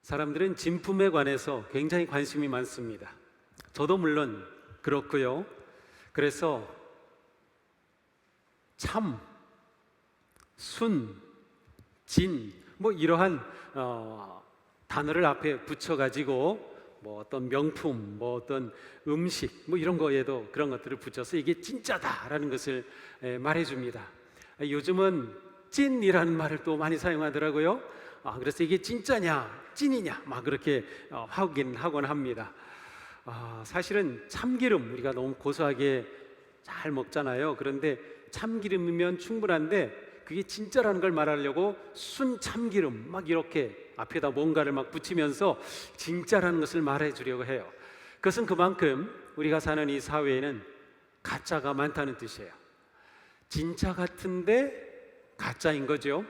사람들은 진품에 관해서 굉장히 관심이 많습니다. 저도 물론 그렇고요. 그래서 참, 순, 진, 이러한 단어를 앞에 붙여가지고 어떤 명품, 어떤 음식, 이런 거에도 그런 것들을 붙여서 이게 진짜다라는 것을 말해줍니다. 요즘은 찐이라는 말을 또 많이 사용하더라고요. 그래서 이게 진짜냐, 찐이냐, 그렇게 하긴 합니다. 사실은 참기름 우리가 너무 고소하게 잘 먹잖아요. 그런데 참기름이면 충분한데 그게 진짜라는 걸 말하려고 순참기름 이렇게 앞에다 뭔가를 붙이면서 진짜라는 것을 말해주려고 해요. 그것은 그만큼 우리가 사는 이 사회에는 가짜가 많다는 뜻이에요. 진짜 같은데 가짜인 거죠.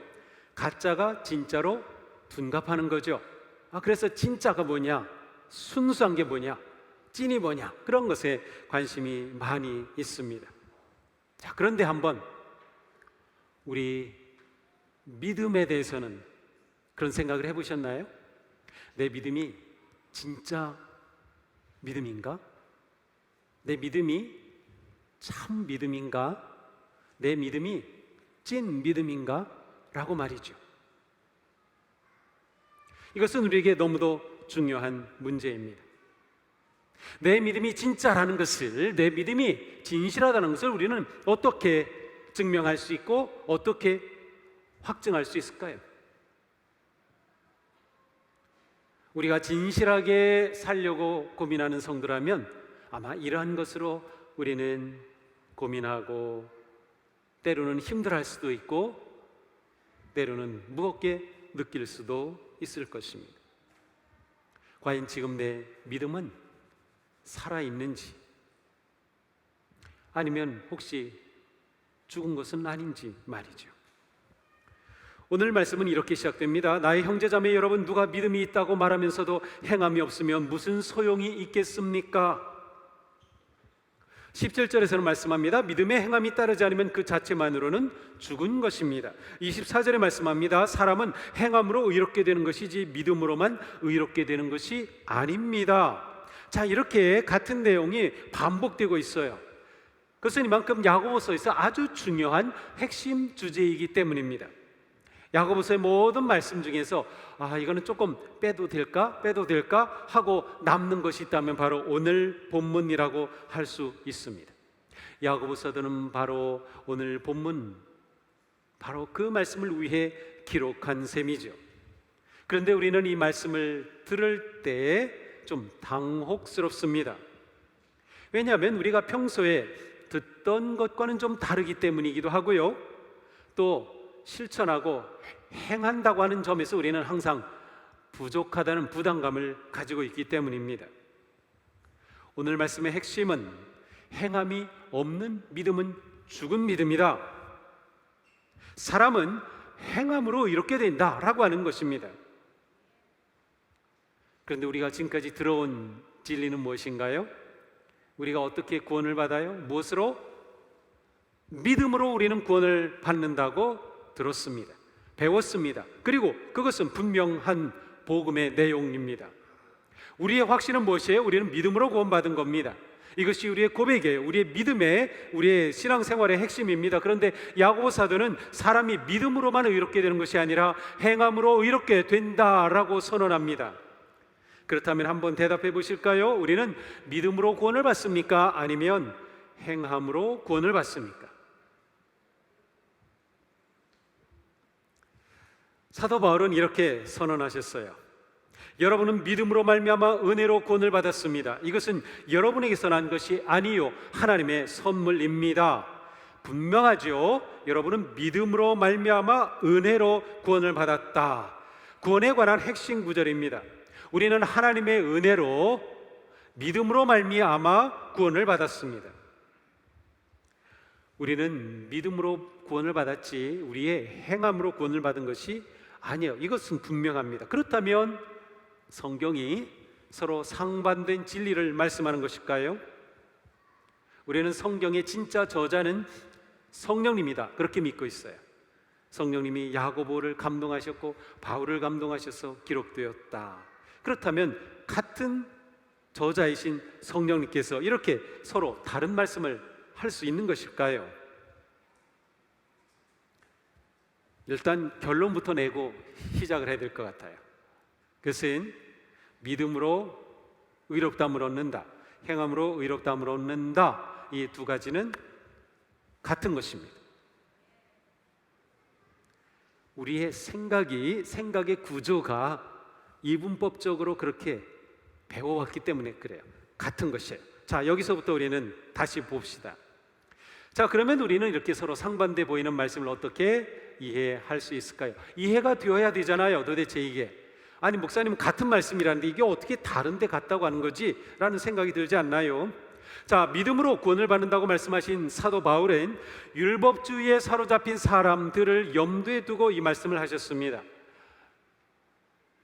가짜가 진짜로 둔갑하는 거죠. 그래서 진짜가 뭐냐, 순수한 게 뭐냐, 찐이 뭐냐, 그런 것에 관심이 많이 있습니다. 자, 그런데 한번 우리 믿음에 대해서는 그런 생각을 해보셨나요? 내 믿음이 진짜 믿음인가? 내 믿음이 참 믿음인가? 내 믿음이 찐 믿음인가? 라고 말이죠. 이것은 우리에게 너무도 중요한 문제입니다. 내 믿음이 진짜라는 것을, 내 믿음이 진실하다는 것을 우리는 어떻게 증명할 수 있고 어떻게 확증할 수 있을까요? 우리가 진실하게 살려고 고민하는 성도라면 아마 이러한 것으로 우리는 고민하고 때로는 힘들어할 수도 있고 때로는 무겁게 느낄 수도 있을 것입니다. 과연 지금 내 믿음은 살아있는지, 아니면 혹시 죽은 것은 아닌지 말이죠. 오늘 말씀은 이렇게 시작됩니다. 나의 형제자매 여러분, 누가 믿음이 있다고 말하면서도 행함이 없으면 무슨 소용이 있겠습니까? 17절에서는 말씀합니다. 믿음의 행함이 따르지 않으면 그 자체만으로는 죽은 것입니다. 24절에 말씀합니다. 사람은 행함으로 의롭게 되는 것이지 믿음으로만 의롭게 되는 것이 아닙니다. 자, 이렇게 같은 내용이 반복되고 있어요. 그것은 이만큼 야고보서에서 아주 중요한 핵심 주제이기 때문입니다. 야고보서의 모든 말씀 중에서 이거는 조금 빼도 될까 하고 남는 것이 있다면 바로 오늘 본문이라고 할 수 있습니다. 야고보서는 바로 오늘 본문, 바로 그 말씀을 위해 기록한 셈이죠. 그런데 우리는 이 말씀을 들을 때 좀 당혹스럽습니다. 왜냐하면 우리가 평소에 듣던 것과는 좀 다르기 때문이기도 하고요, 또 실천하고 행한다고 하는 점에서 우리는 항상 부족하다는 부담감을 가지고 있기 때문입니다. 오늘 말씀의 핵심은 행함이 없는 믿음은 죽은 믿음이다. 사람은 행함으로 이렇게 된다라고 하는 것입니다. 그런데 우리가 지금까지 들어온 진리는 무엇인가요? 우리가 어떻게 구원을 받아요? 무엇으로? 믿음으로 우리는 구원을 받는다고 들었습니다. 배웠습니다. 그리고 그것은 분명한 복음의 내용입니다. 우리의 확신은 무엇이에요? 우리는 믿음으로 구원받은 겁니다. 이것이 우리의 고백이에요. 우리의 믿음의, 우리의 신앙생활의 핵심입니다. 그런데 야고보 사도는 사람이 믿음으로만 의롭게 되는 것이 아니라 행함으로 의롭게 된다라고 선언합니다. 그렇다면 한번 대답해 보실까요? 우리는 믿음으로 구원을 받습니까? 아니면 행함으로 구원을 받습니까? 사도 바울은 이렇게 선언하셨어요. 여러분은 믿음으로 말미암아 은혜로 구원을 받았습니다. 이것은 여러분에게서 난 것이 아니요 하나님의 선물입니다. 분명하죠. 여러분은 믿음으로 말미암아 은혜로 구원을 받았다. 구원에 관한 핵심 구절입니다. 우리는 하나님의 은혜로 믿음으로 말미암아 구원을 받았습니다. 우리는 믿음으로 구원을 받았지 우리의 행함으로 구원을 받은 것이 아니에요. 이것은 분명합니다. 그렇다면 성경이 서로 상반된 진리를 말씀하는 것일까요? 우리는 성경의 진짜 저자는 성령님이다, 그렇게 믿고 있어요. 성령님이 야고보를 감동하셨고 바울을 감동하셔서 기록되었다. 그렇다면 같은 저자이신 성령님께서 이렇게 서로 다른 말씀을 할 수 있는 것일까요? 일단 결론부터 내고 시작을 해야 될 것 같아요. 그것은 믿음으로 의롭다함을 얻는다, 행함으로 의롭다함을 얻는다, 이 두 가지는 같은 것입니다. 우리의 생각의 구조가 이분법적으로 그렇게 배워왔기 때문에 그래요. 같은 것이에요. 자, 여기서부터 우리는 다시 봅시다. 자, 그러면 우리는 이렇게 서로 상반돼 보이는 말씀을 어떻게 이해할 수 있을까요? 이해가 되어야 되잖아요. 도대체 이게, 아니 목사님 같은 말씀이라는데 이게 어떻게 다른데 같다고 하는 거지? 라는 생각이 들지 않나요? 자, 믿음으로 구원을 받는다고 말씀하신 사도 바울은 율법주의에 사로잡힌 사람들을 염두에 두고 이 말씀을 하셨습니다.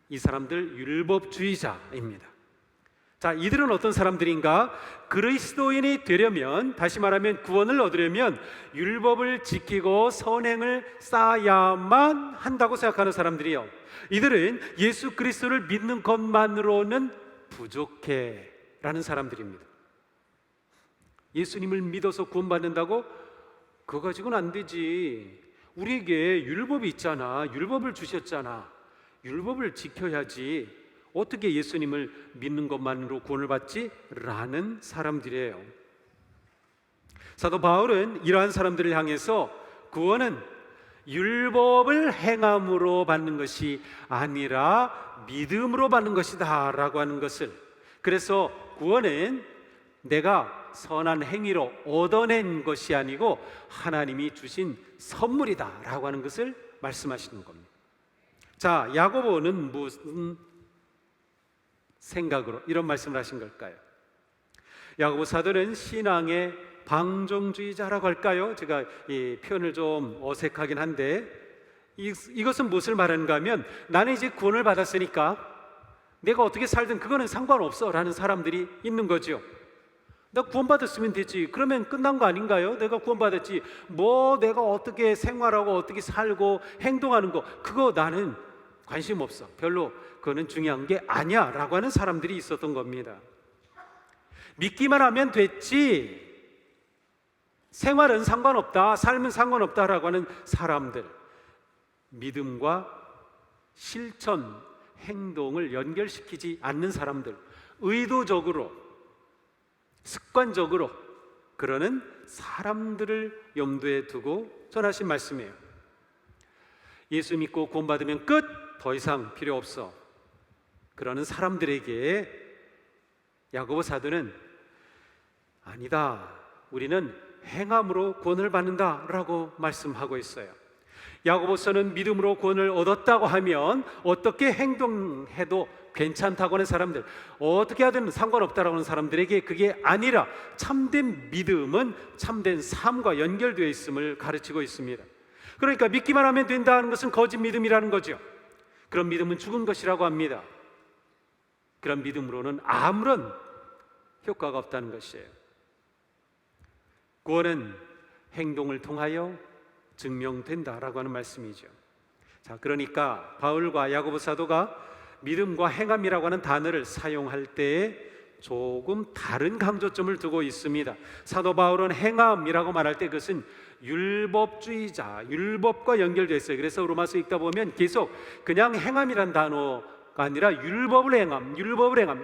이 사람들 율법주의자입니다. 자, 이들은 어떤 사람들인가? 그리스도인이 되려면, 다시 말하면 구원을 얻으려면 율법을 지키고 선행을 쌓아야만 한다고 생각하는 사람들이요, 이들은 예수 그리스도를 믿는 것만으로는 부족해 라는 사람들입니다. 예수님을 믿어서 구원받는다고? 그거 가지고는 안 되지. 우리에게 율법이 있잖아. 율법을 주셨잖아. 율법을 지켜야지. 어떻게 예수님을 믿는 것만으로 구원을 받지? 라는 사람들이에요. 사도 바울은 이러한 사람들을 향해서 구원은 율법을 행함으로 받는 것이 아니라 믿음으로 받는 것이다 라고 하는 것을, 그래서 구원은 내가 선한 행위로 얻어낸 것이 아니고 하나님이 주신 선물이다 라고 하는 것을 말씀하시는 겁니다. 자, 야고보는 무슨 생각으로 이런 말씀을 하신 걸까요? 야고보 사도는 신앙의 방종주의자라고 할까요? 제가 이 표현을 좀 어색하긴 한데 이것은 무엇을 말하는가 하면, 나는 이제 구원을 받았으니까 내가 어떻게 살든 그거는 상관없어 라는 사람들이 있는 거죠. 나 구원받았으면 되지. 그러면 끝난 거 아닌가요? 내가 구원받았지, 뭐 내가 어떻게 생활하고 어떻게 살고 행동하는 거 그거 나는 관심 없어, 별로 그거는 중요한 게 아니야 라고 하는 사람들이 있었던 겁니다. 믿기만 하면 됐지, 생활은 상관없다, 삶은 상관없다 라고 하는 사람들, 믿음과 실천, 행동을 연결시키지 않는 사람들, 의도적으로 습관적으로 그러는 사람들을 염두에 두고 전하신 말씀이에요. 예수 믿고 구원받으면 끝, 더 이상 필요 없어, 그러는 사람들에게 야고보 사도는 아니다, 우리는 행함으로 구원을 받는다 라고 말씀하고 있어요. 야고보서는 믿음으로 구원을 얻었다고 하면 어떻게 행동해도 괜찮다고 하는 사람들, 어떻게 하든 상관없다라고 하는 사람들에게 그게 아니라 참된 믿음은 참된 삶과 연결되어 있음을 가르치고 있습니다. 그러니까 믿기만 하면 된다는 것은 거짓 믿음이라는 거죠. 그런 믿음은 죽은 것이라고 합니다. 그런 믿음으로는 아무런 효과가 없다는 것이에요. 구원은 행동을 통하여 증명된다라고 하는 말씀이죠. 자, 그러니까 바울과 야고보 사도가 믿음과 행함이라고 하는 단어를 사용할 때에 조금 다른 강조점을 두고 있습니다. 사도 바울은 행함이라고 말할 때 그것은 율법주의자, 율법과 연결되어 있어요. 그래서 로마서 읽다 보면 계속 그냥 행함이란 단어가 아니라 율법을 행함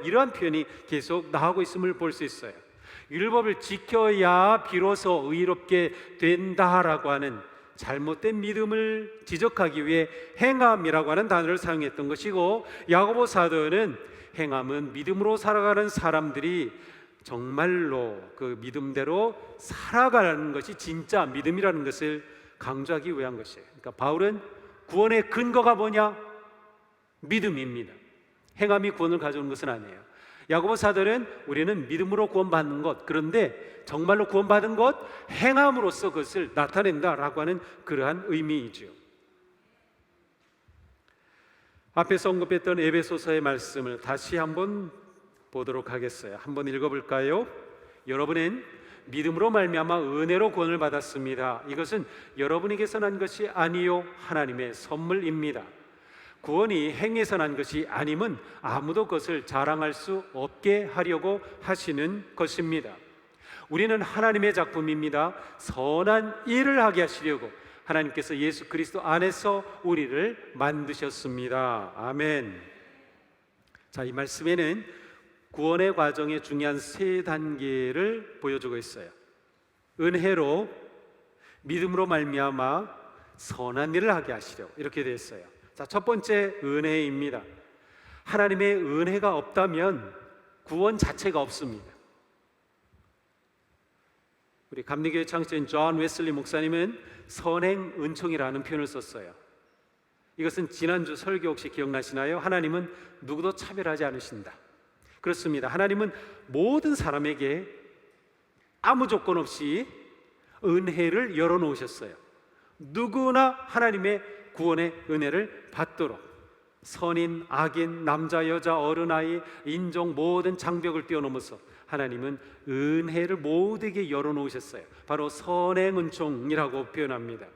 이러한 표현이 계속 나오고 있음을 볼 수 있어요. 율법을 지켜야 비로소 의롭게 된다라고 하는 잘못된 믿음을 지적하기 위해 행함이라고 하는 단어를 사용했던 것이고, 야고보 사도는 행함은 믿음으로 살아가는 사람들이 정말로 그 믿음대로 살아가는 것이 진짜 믿음이라는 것을 강조하기 위한 것이에요. 그러니까 바울은 구원의 근거가 뭐냐? 믿음입니다. 행함이 구원을 가져오는 것은 아니에요. 야고보 사도는 우리는 믿음으로 구원받는 것, 그런데 정말로 구원받은 것 행함으로써 그것을 나타낸다라고 하는 그러한 의미이죠. 앞에서 언급했던 에베소서의 말씀을 다시 한번 보도록 하겠어요. 한번 읽어볼까요? 여러분은 믿음으로 말미암아 은혜로 구원을 받았습니다. 이것은 여러분에게서 난 것이 아니요 하나님의 선물입니다. 구원이 행에서 난 것이 아님은 아무도 그것을 자랑할 수 없게 하려고 하시는 것입니다. 우리는 하나님의 작품입니다. 선한 일을 하게 하시려고 하나님께서 예수 그리스도 안에서 우리를 만드셨습니다. 아멘. 자, 이 말씀에는 구원의 과정의 중요한 세 단계를 보여주고 있어요. 은혜로 믿음으로 말미암아 선한 일을 하게 하시려고 이렇게 되어 있어요. 자, 첫 번째 은혜입니다. 하나님의 은혜가 없다면 구원 자체가 없습니다. 우리 감리교회 창시자인 존 웨슬리 목사님은 선행 은총이라는 표현을 썼어요. 이것은 지난주 설교 혹시 기억나시나요? 하나님은 누구도 차별하지 않으신다. 그렇습니다. 하나님은 모든 사람에게 아무 조건 없이 은혜를 열어놓으셨어요. 누구나 하나님의 구원의 은혜를 받도록 선인, 악인, 남자, 여자, 어른, 아이, 인종 모든 장벽을 뛰어넘어서 하나님은 은혜를 모두에게 열어놓으셨어요. 바로 선행 은총이라고 표현합니다.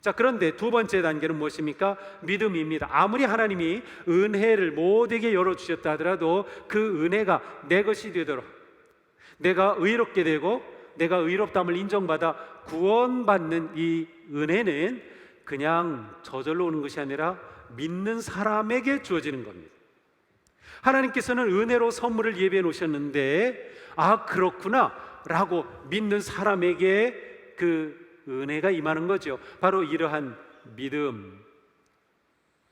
자, 그런데 두 번째 단계는 무엇입니까? 믿음입니다. 아무리 하나님이 은혜를 모두에게 열어주셨다 하더라도 그 은혜가 내 것이 되도록, 내가 의롭게 되고 내가 의롭다함을 인정받아 구원받는 이 은혜는 그냥 저절로 오는 것이 아니라 믿는 사람에게 주어지는 겁니다. 하나님께서는 은혜로 선물을 예비해 놓으셨는데, 아 그렇구나 라고 믿는 사람에게 그 은혜가 임하는 거죠. 바로 이러한 믿음,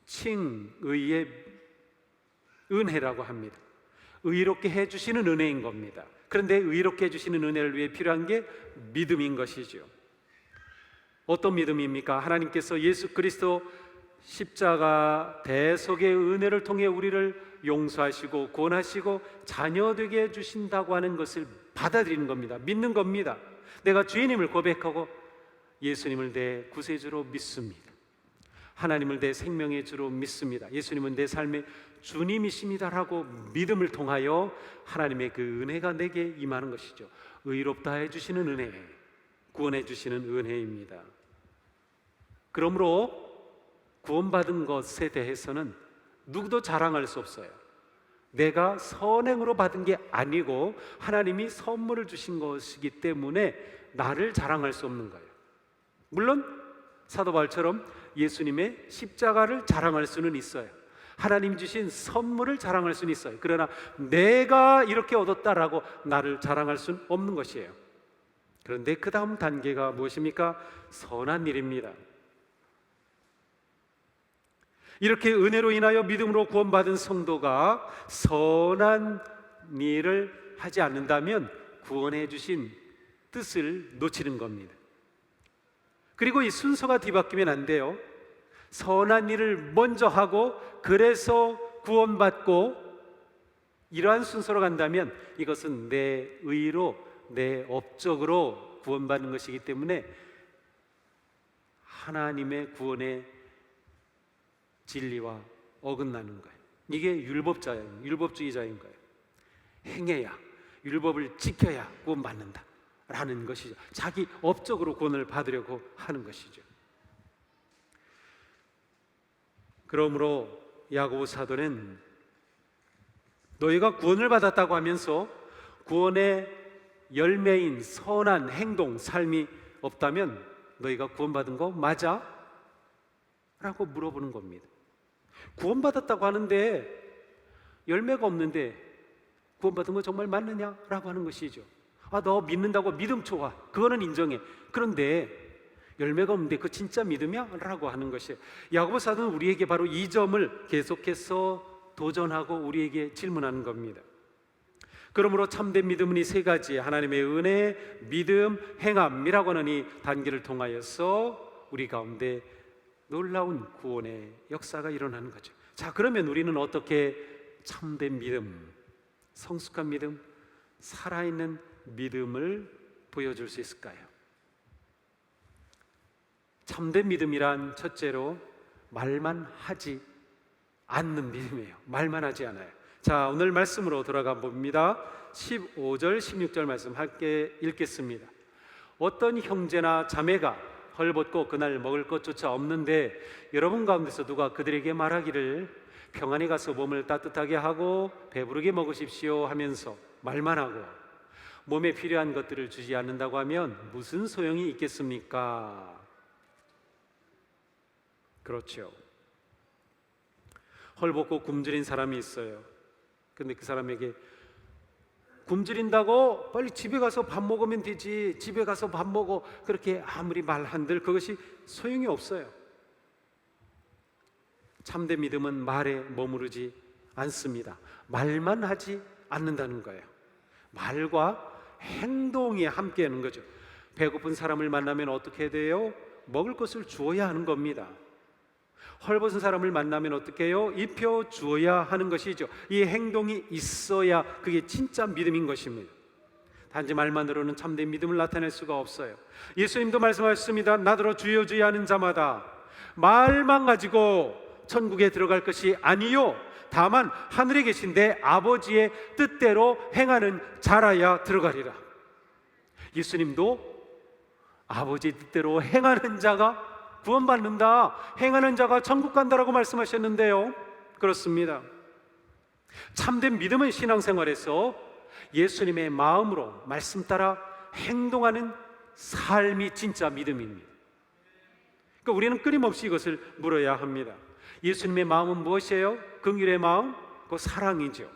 칭의의 은혜라고 합니다. 의롭게 해주시는 은혜인 겁니다. 그런데 의롭게 해주시는 은혜를 위해 필요한 게 믿음인 것이죠. 어떤 믿음입니까? 하나님께서 예수 그리스도 십자가 대속의 은혜를 통해 우리를 용서하시고 구원하시고 자녀되게 해주신다고 하는 것을 받아들이는 겁니다. 믿는 겁니다. 내가 주님을 고백하고 예수님을 내 구세주로 믿습니다. 하나님을 내 생명의 주로 믿습니다. 예수님은 내 삶의 주님이십니다라고 믿음을 통하여 하나님의 그 은혜가 내게 임하는 것이죠. 의롭다 해주시는 은혜, 구원해 주시는 은혜입니다. 그러므로 구원받은 것에 대해서는 누구도 자랑할 수 없어요. 내가 선행으로 받은 게 아니고 하나님이 선물을 주신 것이기 때문에 나를 자랑할 수 없는 거예요. 물론 사도 바울처럼 예수님의 십자가를 자랑할 수는 있어요. 하나님 주신 선물을 자랑할 수는 있어요. 그러나 내가 이렇게 얻었다라고 나를 자랑할 수는 없는 것이에요. 그런데 그 다음 단계가 무엇입니까? 선한 일입니다. 이렇게 은혜로 인하여 믿음으로 구원받은 성도가 선한 일을 하지 않는다면 구원해 주신 뜻을 놓치는 겁니다. 그리고 이 순서가 뒤바뀌면 안 돼요. 선한 일을 먼저 하고 그래서 구원받고 이러한 순서로 간다면 이것은 내 의로, 내 업적으로 구원받는 것이기 때문에 하나님의 구원의 진리와 어긋나는 거예요. 이게 율법주의자인 거예요. 행해야, 율법을 지켜야 구원받는다 라는 것이죠. 자기 업적으로 구원을 받으려고 하는 것이죠. 그러므로 야고보 사도는 너희가 구원을 받았다고 하면서 구원의 열매인 선한 행동, 삶이 없다면 너희가 구원받은 거 맞아? 라고 물어보는 겁니다. 구원받았다고 하는데 열매가 없는데 구원받은 거 정말 맞느냐? 라고 하는 것이죠. 아, 너 믿는다고 믿음 좋아. 그거는 인정해. 그런데 열매가 없는데 그거 진짜 믿음이야? 라고 하는 것이에요. 야고보 사도는 우리에게 바로 이 점을 계속해서 도전하고 우리에게 질문하는 겁니다. 그러므로 참된 믿음은 이 세 가지, 하나님의 은혜, 믿음, 행함이라고 하는 이 단계를 통하여서 우리 가운데 놀라운 구원의 역사가 일어나는 거죠. 자, 그러면 우리는 어떻게 참된 믿음, 성숙한 믿음, 살아있는 믿음을 보여줄 수 있을까요? 참된 믿음이란 첫째로 말만 하지 않는 믿음이에요. 말만 하지 않아요. 자, 오늘 말씀으로 돌아가 봅니다. 15절, 16절 말씀 함께 읽겠습니다. 어떤 형제나 자매가 헐벗고 그날 먹을 것조차 없는데 여러분 가운데서 누가 그들에게 말하기를 평안히 가서 몸을 따뜻하게 하고 배부르게 먹으십시오 하면서 말만 하고 몸에 필요한 것들을 주지 않는다고 하면 무슨 소용이 있겠습니까? 그렇죠. 헐벗고 굶주린 사람이 있어요. 근데 그 사람에게 굶주린다고 빨리 집에 가서 밥 먹으면 되지, 집에 가서 밥 먹어, 그렇게 아무리 말한들 그것이 소용이 없어요. 참된 믿음은 말에 머무르지 않습니다. 말만 하지 않는다는 거예요. 말과 행동이 함께 하는 거죠. 배고픈 사람을 만나면 어떻게 돼요? 먹을 것을 주어야 하는 겁니다. 헐벗은 사람을 만나면 어떻게 해요? 입혀 주어야 하는 것이죠. 이 행동이 있어야 그게 진짜 믿음인 것입니다. 단지 말만으로는 참된 믿음을 나타낼 수가 없어요. 예수님도 말씀하셨습니다. 나더러 주여 주여 하는 자마다 말만 가지고 천국에 들어갈 것이 아니요 다만 하늘에 계신 내 아버지의 뜻대로 행하는 자라야 들어가리라. 예수님도 아버지의 뜻대로 행하는 자가 구원받는다, 행하는 자가 천국 간다라고 말씀하셨는데요, 그렇습니다. 참된 믿음은 신앙생활에서 예수님의 마음으로 말씀 따라 행동하는 삶이 진짜 믿음입니다. 그러니까 우리는 끊임없이 이것을 물어야 합니다. 예수님의 마음은 무엇이에요? 긍휼의 마음? 그 사랑이죠.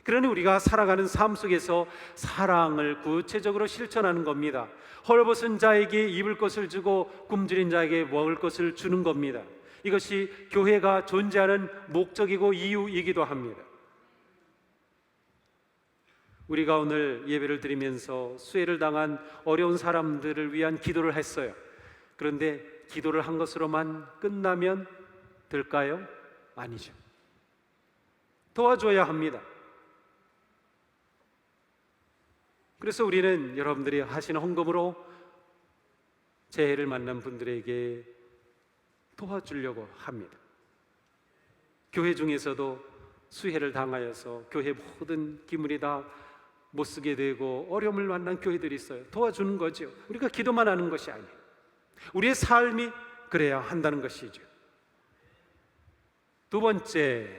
그러니 우리가 살아가는 삶 속에서 사랑을 구체적으로 실천하는 겁니다. 헐벗은 자에게 입을 것을 주고 굶주린 자에게 먹을 것을 주는 겁니다. 이것이 교회가 존재하는 목적이고 이유이기도 합니다. 우리가 오늘 예배를 드리면서 수혜를 당한 어려운 사람들을 위한 기도를 했어요. 그런데 기도를 한 것으로만 끝나면 될까요? 아니죠. 도와줘야 합니다. 그래서 우리는 여러분들이 하시는 헌금으로 재해를 만난 분들에게 도와주려고 합니다. 교회 중에서도 수해를 당하여서 교회 모든 기물이 다 못 쓰게 되고 어려움을 만난 교회들이 있어요. 도와주는 거죠. 우리가 기도만 하는 것이 아니에요. 우리의 삶이 그래야 한다는 것이죠. 두 번째,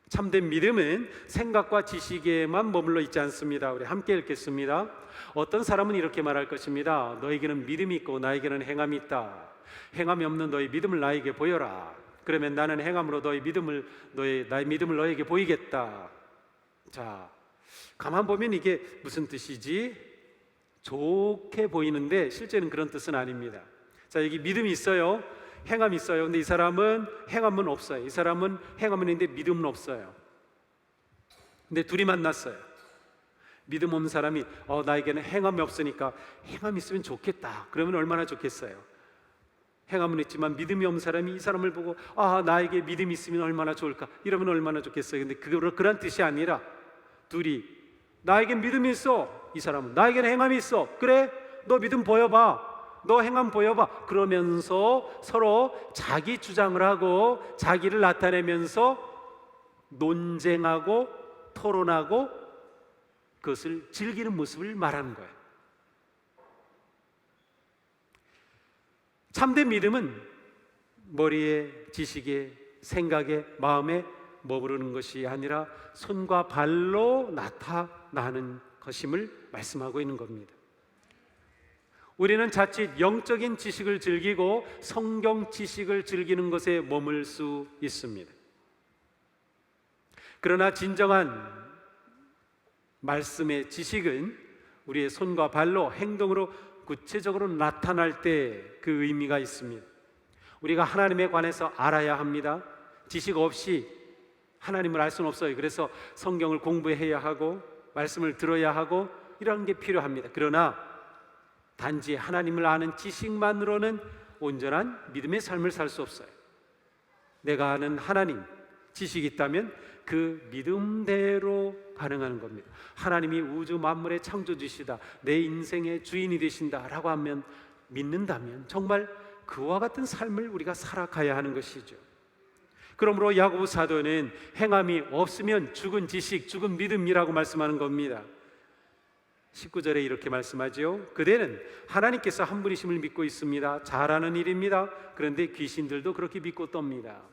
참된 믿음은 생각과 지식에만 머물러 있지 않습니다. 우리 함께 읽겠습니다. 어떤 사람은 이렇게 말할 것입니다. 너에게는 믿음이 있고 나에게는 행함이 있다. 행함이 없는 너의 믿음을 나에게 보여라. 그러면 나는 행함으로 나의 믿음을 너에게 보이겠다. 자, 가만 보면 이게 무슨 뜻이지? 좋게 보이는데 실제는 그런 뜻은 아닙니다. 자, 여기 믿음이 있어요. 행함이 있어요. 근데 이 사람은 행함은 없어요. 이 사람은 행함은 있는데 믿음은 없어요. 근데 둘이 만났어요. 믿음 없는 사람이 나에게는 행함이 없으니까 행함이 있으면 좋겠다. 그러면 얼마나 좋겠어요. 행함은 있지만 믿음이 없는 사람이 이 사람을 보고 나에게 믿음이 있으면 얼마나 좋을까, 이러면 얼마나 좋겠어요. 근데 그런 뜻이 아니라 둘이 나에겐 믿음이 있어, 이 사람은 나에게는 행함이 있어, 그래 너 믿음 보여봐, 너 행함 보여봐, 그러면서 서로 자기 주장을 하고 자기를 나타내면서 논쟁하고 토론하고 그것을 즐기는 모습을 말하는 거예요. 참된 믿음은 머리에, 지식에, 생각에, 마음에 머무르는 것이 아니라 손과 발로 나타나는 것임을 말씀하고 있는 겁니다. 우리는 자칫 영적인 지식을 즐기고 성경 지식을 즐기는 것에 머물 수 있습니다. 그러나 진정한 말씀의 지식은 우리의 손과 발로 행동으로 구체적으로 나타날 때 그 의미가 있습니다. 우리가 하나님에 관해서 알아야 합니다. 지식 없이 하나님을 알 수는 없어요. 그래서 성경을 공부해야 하고 말씀을 들어야 하고 이런 게 필요합니다. 그러나 단지 하나님을 아는 지식만으로는 온전한 믿음의 삶을 살 수 없어요. 내가 아는 하나님, 지식이 있다면 그 믿음대로 반응하는 겁니다. 하나님이 우주 만물의 창조주시다, 내 인생의 주인이 되신다라고 하면, 믿는다면 정말 그와 같은 삶을 우리가 살아가야 하는 것이죠. 그러므로 야고보 사도는 행함이 없으면 죽은 지식, 죽은 믿음이라고 말씀하는 겁니다. 19절에 이렇게 말씀하죠. 그대는 하나님께서 한 분이심을 믿고 있습니다. 잘하는 일입니다. 그런데 귀신들도 그렇게 믿고 떱니다.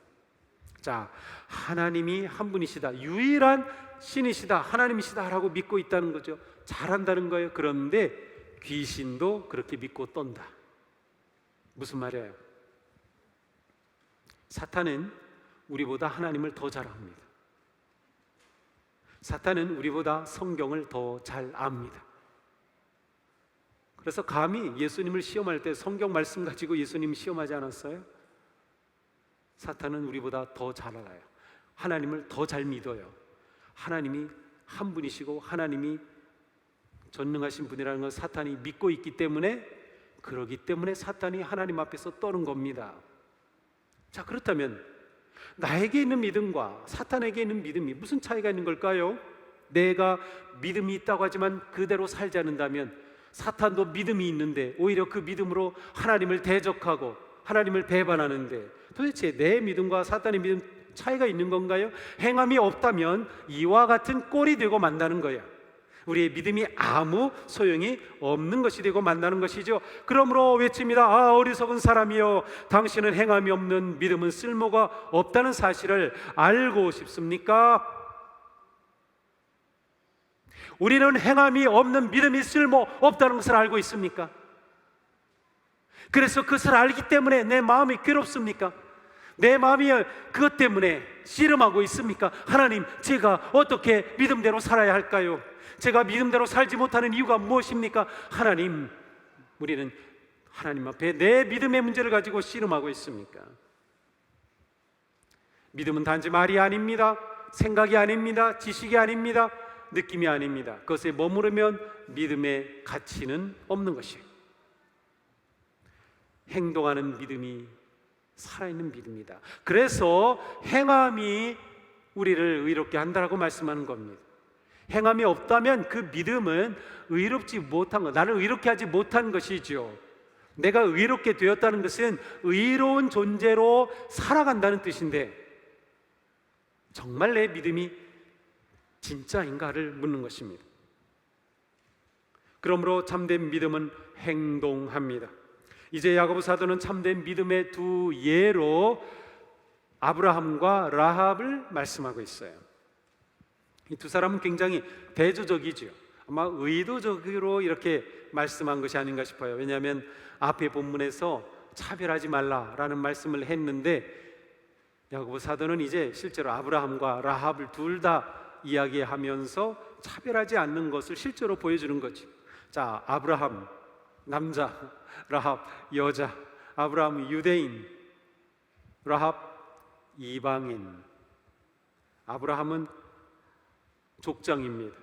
자, 하나님이 한 분이시다, 유일한 신이시다, 하나님이시다라고 믿고 있다는 거죠. 잘한다는 거예요. 그런데 귀신도 그렇게 믿고 떤다. 무슨 말이에요? 사탄은 우리보다 하나님을 더 잘 압니다. 사탄은 우리보다 성경을 더 잘 압니다. 그래서 감히 예수님을 시험할 때 성경 말씀 가지고 예수님 시험하지 않았어요? 사탄은 우리보다 더 잘 알아요. 하나님을 더 잘 믿어요. 하나님이 한 분이시고 하나님이 전능하신 분이라는 걸 사탄이 믿고 있기 때문에, 그러기 때문에 사탄이 하나님 앞에서 떠는 겁니다. 자, 그렇다면 나에게 있는 믿음과 사탄에게 있는 믿음이 무슨 차이가 있는 걸까요? 내가 믿음이 있다고 하지만 그대로 살지 않는다면 사탄도 믿음이 있는데 오히려 그 믿음으로 하나님을 대적하고 하나님을 배반하는데, 도대체 내 믿음과 사탄의 믿음 차이가 있는 건가요? 행함이 없다면 이와 같은 꼴이 되고 만다는 거야. 우리의 믿음이 아무 소용이 없는 것이 되고 만나는 것이죠. 그러므로 외칩니다. 아, 어리석은 사람이여, 당신은 행함이 없는 믿음은 쓸모가 없다는 사실을 알고 싶습니까? 우리는 행함이 없는 믿음이 쓸모 없다는 것을 알고 있습니까? 그래서 그것을 알기 때문에 내 마음이 괴롭습니까? 내 마음이 그것 때문에 씨름하고 있습니까? 하나님, 제가 어떻게 믿음대로 살아야 할까요? 제가 믿음대로 살지 못하는 이유가 무엇입니까? 하나님, 우리는 하나님 앞에 내 믿음의 문제를 가지고 씨름하고 있습니까? 믿음은 단지 말이 아닙니다. 생각이 아닙니다. 지식이 아닙니다. 느낌이 아닙니다. 그것에 머무르면 믿음의 가치는 없는 것이에요. 행동하는 믿음이 살아있는 믿음이다. 그래서 행함이 우리를 의롭게 한다라고 말씀하는 겁니다. 행함이 없다면 그 믿음은 의롭지 못한 것, 나를 의롭게 하지 못한 것이죠. 내가 의롭게 되었다는 것은 의로운 존재로 살아간다는 뜻인데, 정말 내 믿음이 진짜인가를 묻는 것입니다. 그러므로 참된 믿음은 행동합니다. 이제 야고보 사도는 참된 믿음의 두 예로 아브라함과 라합을 말씀하고 있어요. 이 두 사람은 굉장히 대조적이죠. 아마 의도적으로 이렇게 말씀한 것이 아닌가 싶어요. 왜냐하면 앞에 본문에서 차별하지 말라라는 말씀을 했는데, 야고보 사도는 이제 실제로 아브라함과 라합을 둘 다 이야기하면서 차별하지 않는 것을 실제로 보여주는 거죠. 자, 아브라함 남자, 라합 여자. 아브라함 유대인, 라합 이방인. 아브라함은 족장입니다.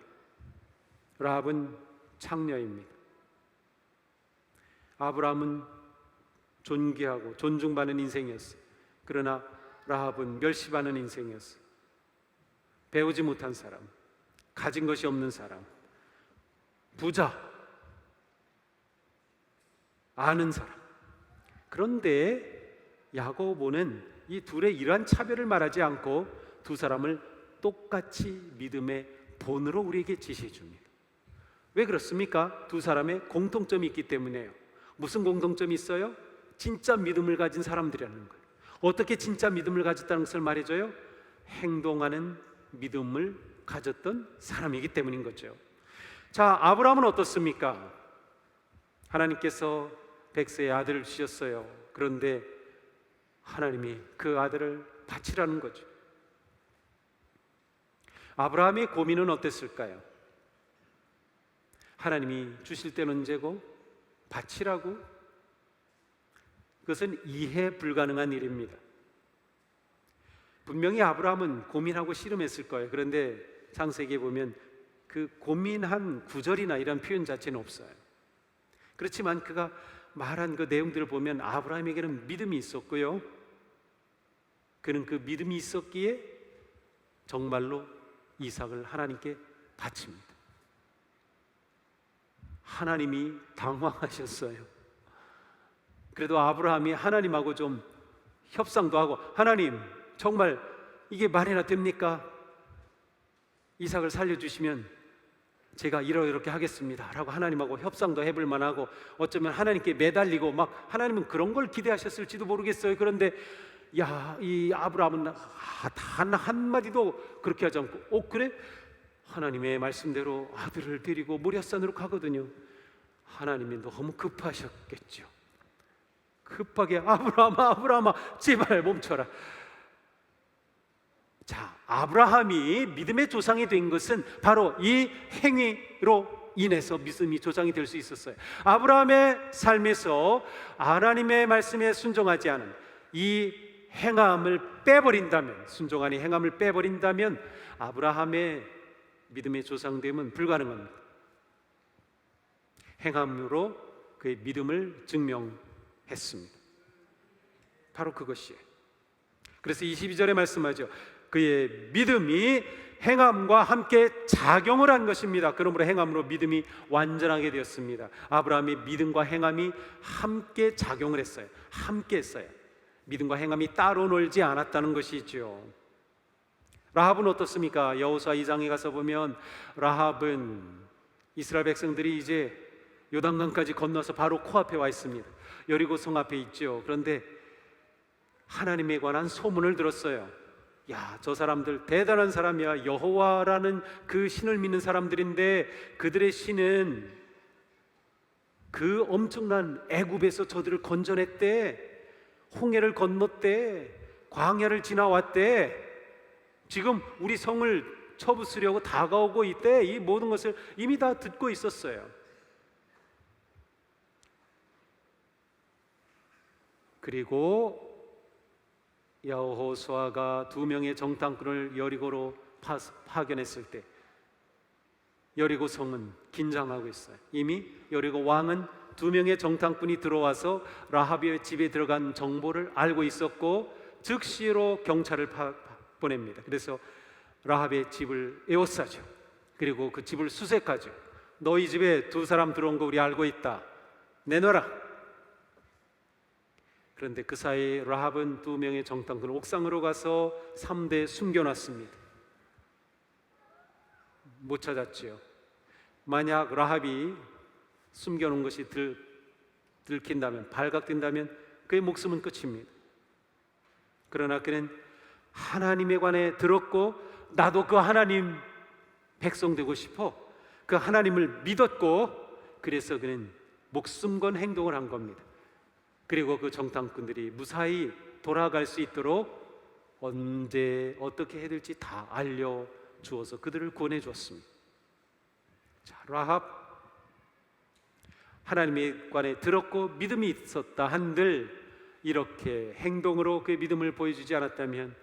라합은 창녀입니다. 아브라함은 존귀하고 존중받는 인생이었어요. 그러나 라합은 멸시받는 인생이었어요. 배우지 못한 사람, 가진 것이 없는 사람, 부자, 아는 사람. 그런데 야고보는 이 둘의 이러한 차별을 말하지 않고 두 사람을 똑같이 믿음의 본으로 우리에게 지시해 줍니다. 왜 그렇습니까? 두 사람의 공통점이 있기 때문에요. 무슨 공통점이 있어요? 진짜 믿음을 가진 사람들이라는 거예요. 어떻게 진짜 믿음을 가졌다는 것을 말해줘요? 행동하는 믿음을 가졌던 사람이기 때문인 거죠. 자, 아브라함은 어떻습니까? 하나님께서 백세의 아들을 주셨어요. 그런데 하나님이 그 아들을 바치라는 거죠. 아브라함의 고민은 어땠을까요? 하나님이 주실 때는 언제고 바치라고? 그것은 이해 불가능한 일입니다. 분명히 아브라함은 고민하고 씨름했을 거예요. 그런데 창세기에 보면 그 고민한 구절이나 이런 표현 자체는 없어요. 그렇지만 그가 말한 그 내용들을 보면 아브라함에게는 믿음이 있었고요, 그는 그 믿음이 있었기에 정말로 이삭을 하나님께 바칩니다. 하나님이 당황하셨어요. 그래도 아브라함이 하나님하고 좀 협상도 하고, 하나님, 정말 이게 말이나 됩니까? 이삭을 살려주시면 제가 이렇게 하겠습니다 라고 하나님하고 협상도 해볼 만하고, 어쩌면 하나님께 매달리고 막 하나님은 그런 걸 기대하셨을지도 모르겠어요. 그런데 이 아브라함은 단 한마디도 그렇게 하지 않고 그래? 하나님의 말씀대로 아들을 데리고 모리아산으로 가거든요. 하나님이 너무 급하셨겠죠. 급하게 아브라함아 제발 멈춰라. 자, 아브라함이 믿음의 조상이 된 것은 바로 이 행위로 인해서 믿음이 조상이 될 수 있었어요. 아브라함의 삶에서 하나님의 말씀에 순종하지 않은 이 행함을 빼버린다면, 순종하니 행함을 빼버린다면 아브라함의 믿음의 조상됨은 불가능합니다. 행함으로 그의 믿음을 증명했습니다. 바로 그것이에요. 그래서 22절에 말씀하죠. 그의 믿음이 행함과 함께 작용을 한 것입니다. 그러므로 행함으로 믿음이 완전하게 되었습니다. 아브라함의 믿음과 행함이 함께 작용을 했어요. 함께 했어요. 믿음과 행함이 따로 놀지 않았다는 것이죠. 라합은 어떻습니까? 여호수아 2장에 가서 보면 라합은 이스라엘 백성들이 이제 요단강까지 건너서 바로 코앞에 와 있습니다. 여리고 성 앞에 있죠. 그런데 하나님에 관한 소문을 들었어요. 저 사람들 대단한 사람이야. 여호와라는 그 신을 믿는 사람들인데 그들의 신은 그 엄청난 애굽에서 저들을 건져냈대. 홍해를 건넜대. 광야를 지나왔대. 지금 우리 성을 쳐부수려고 다가오고 있대. 이 모든 것을 이미 다 듣고 있었어요. 그리고 여호수아가 2명의 정탐꾼을 여리고로 파견했을 때 여리고 성은 긴장하고 있어요. 이미 여리고 왕은 2명의 정탐꾼이 들어와서 라합의 집에 들어간 정보를 알고 있었고 즉시로 경찰을 보냅니다. 그래서 라합의 집을 에워싸죠. 그리고 그 집을 수색하죠. 너희 집에 2사람 들어온 거 우리 알고 있다. 내놔라. 그런데 그 사이 라합은 2명의 정탐꾼을 옥상으로 가서 3대 숨겨놨습니다. 못 찾았지요. 만약 라합이 숨겨놓은 것이 들킨다면, 발각된다면 그의 목숨은 끝입니다. 그러나 그는 하나님에 관해 들었고 나도 그 하나님 백성 되고 싶어. 그 하나님을 믿었고 그래서 그는 목숨 건 행동을 한 겁니다. 그리고 그 정탐꾼들이 무사히 돌아갈 수 있도록 언제 어떻게 해야 될지 다 알려주어서 그들을 구원해 주었습니다. 자, 라합 하나님에 관해 들었고 믿음이 있었다 한들 이렇게 행동으로 그의 믿음을 보여주지 않았다면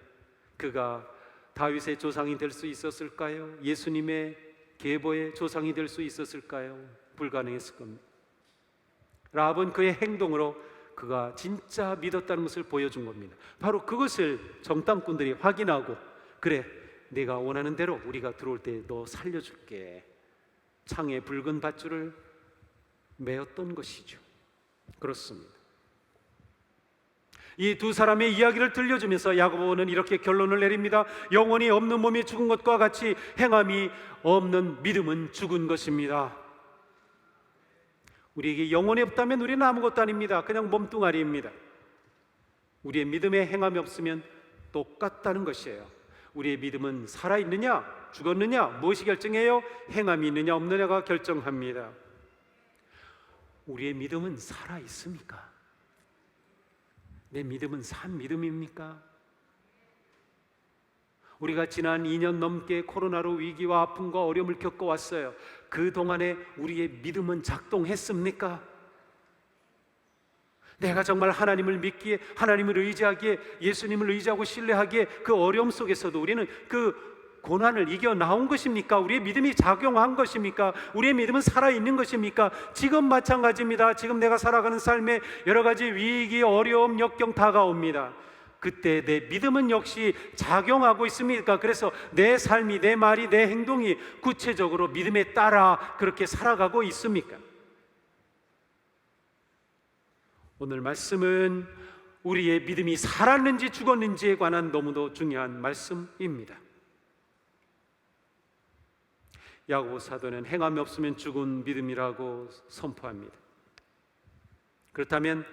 그가 다윗의 조상이 될 수 있었을까요? 예수님의 계보의 조상이 될 수 있었을까요? 불가능했을 겁니다. 라합은 그의 행동으로 그가 진짜 믿었다는 것을 보여준 겁니다. 바로 그것을 정탐꾼들이 확인하고 그래, 내가 원하는 대로 우리가 들어올 때 너 살려줄게. 창에 붉은 밧줄을 메었던 것이죠. 그렇습니다. 이 2사람의 이야기를 들려주면서 야고보는 이렇게 결론을 내립니다. 영혼이 없는 몸이 죽은 것과 같이 행함이 없는 믿음은 죽은 것입니다. 우리에게 영혼이 없다면 우리는 아무것도 아닙니다. 그냥 몸뚱아리입니다. 우리의 믿음에 행함이 없으면 똑같다는 것이에요. 우리의 믿음은 살아있느냐 죽었느냐 무엇이 결정해요? 행함이 있느냐 없느냐가 결정합니다. 우리의 믿음은 살아있습니까? 내 믿음은 산 믿음입니까? 우리가 지난 2년 넘게 코로나로 위기와 아픔과 어려움을 겪어왔어요. 그동안에 우리의 믿음은 작동했습니까? 내가 정말 하나님을 믿기에, 하나님을 의지하기에, 예수님을 의지하고 신뢰하기에 그 어려움 속에서도 우리는 그 고난을 이겨 나온 것입니까? 우리의 믿음이 작용한 것입니까? 우리의 믿음은 살아있는 것입니까? 지금 마찬가지입니다. 지금 내가 살아가는 삶에 여러 가지 위기, 어려움, 역경 다가옵니다. 그때 내 믿음은 역시 작용하고 있습니까? 그래서 내 삶이, 내 말이, 내 행동이 구체적으로 믿음에 따라 그렇게 살아가고 있습니까? 오늘 말씀은 우리의 믿음이 살았는지 죽었는지에 관한 너무도 중요한 말씀입니다. 야고보 사도는 행함이 없으면 죽은 믿음이라고 선포합니다. 그렇다면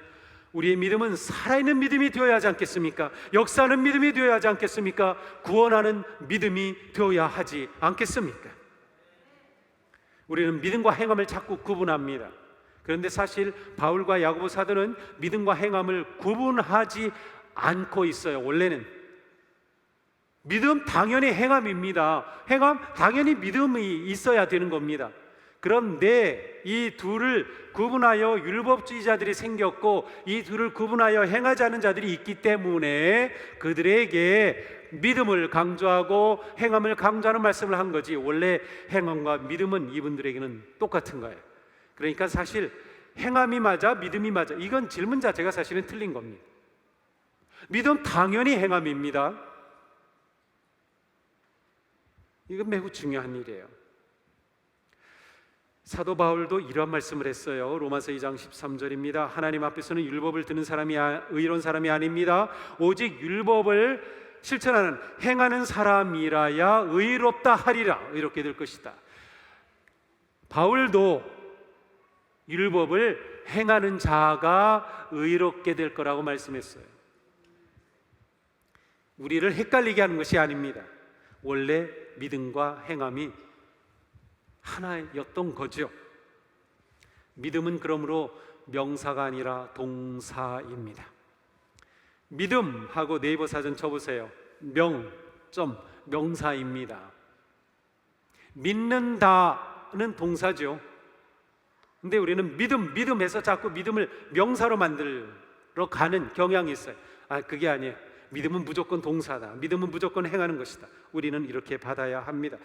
우리의 믿음은 살아있는 믿음이 되어야 하지 않겠습니까? 역사하는 믿음이 되어야 하지 않겠습니까? 구원하는 믿음이 되어야 하지 않겠습니까? 우리는 믿음과 행함을 자꾸 구분합니다. 그런데 사실 바울과 야고보 사도는 믿음과 행함을 구분하지 않고 있어요. 원래는 믿음 당연히 행함입니다. 행함 당연히 믿음이 있어야 되는 겁니다. 그런데 이 둘을 구분하여 율법주의자들이 생겼고 이 둘을 구분하여 행하지 않은 자들이 있기 때문에 그들에게 믿음을 강조하고 행함을 강조하는 말씀을 한 거지, 원래 행함과 믿음은 이분들에게는 똑같은 거예요. 그러니까 사실 행함이 맞아 믿음이 맞아, 이건 질문 자체가 사실은 틀린 겁니다. 믿음 당연히 행함입니다. 이건 매우 중요한 일이에요. 사도 바울도 이러한 말씀을 했어요. 로마서 2장 13절입니다. 하나님 앞에서는 율법을 듣는 사람이 의로운 사람이 아닙니다. 오직 율법을 실천하는 행하는 사람이라야 의롭다 하리라. 이렇게 될 것이다. 바울도 율법을 행하는 자가 의롭게 될 거라고 말씀했어요. 우리를 헷갈리게 하는 것이 아닙니다. 원래 믿음과 행함이 하나였던 거죠. 믿음은 그러므로 명사가 아니라 동사입니다. 믿음하고 네이버 사전 쳐보세요. 명사입니다. 믿는다는 동사죠. 근데 우리는 믿음해서 자꾸 믿음을 명사로 만들어 가는 경향이 있어요. 그게 아니에요. 믿음은 무조건 동사다. 믿음은 무조건 행하는 것이다. 우리는 이렇게 받아야 합니다.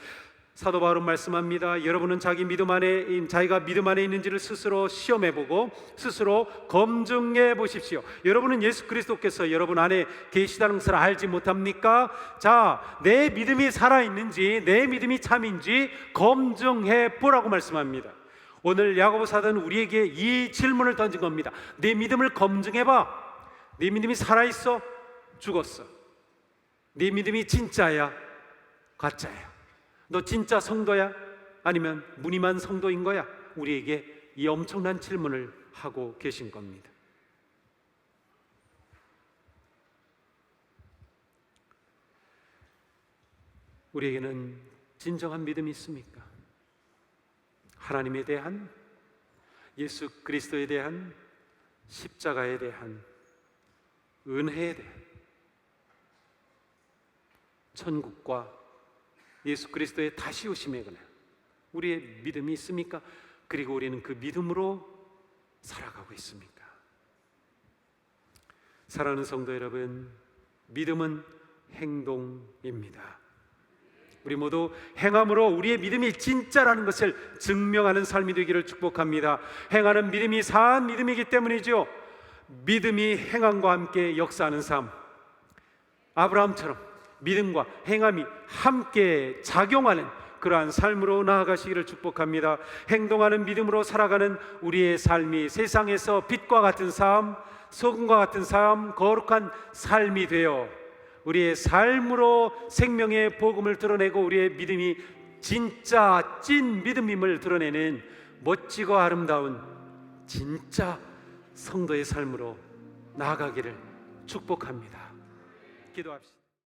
사도 바울은 말씀합니다. 여러분은 자기가 믿음 안에 있는지를 스스로 시험해보고 스스로 검증해 보십시오. 여러분은 예수 그리스도께서 여러분 안에 계시다는 것을 알지 못합니까? 자, 내 믿음이 살아있는지 내 믿음이 참인지 검증해 보라고 말씀합니다. 오늘 야고보 사도는 우리에게 이 질문을 던진 겁니다. 내 믿음을 검증해봐. 내 믿음이 살아있어? 죽었어? 네 믿음이 진짜야? 가짜야? 너 진짜 성도야? 아니면 무늬만 성도인 거야? 우리에게 이 엄청난 질문을 하고 계신 겁니다. 우리에게는 진정한 믿음이 있습니까? 하나님에 대한, 예수 그리스도에 대한, 십자가에 대한, 은혜에 대한, 천국과 예수 그리스도의 다시 오심에 관한 우리의 믿음이 있습니까? 그리고 우리는 그 믿음으로 살아가고 있습니까? 사랑하는 성도 여러분, 믿음은 행동입니다. 우리 모두 행함으로 우리의 믿음이 진짜라는 것을 증명하는 삶이 되기를 축복합니다. 행하는 믿음이 사한 믿음이기 때문이죠. 믿음이 행함과 함께 역사하는 삶, 아브라함처럼 믿음과 행함이 함께 작용하는 그러한 삶으로 나아가시기를 축복합니다. 행동하는 믿음으로 살아가는 우리의 삶이 세상에서 빛과 같은 삶, 소금과 같은 삶, 거룩한 삶이 되어 우리의 삶으로 생명의 복음을 드러내고 우리의 믿음이 진짜 찐 믿음임을 드러내는 멋지고 아름다운 진짜 성도의 삶으로 나아가기를 축복합니다. 기도합시다.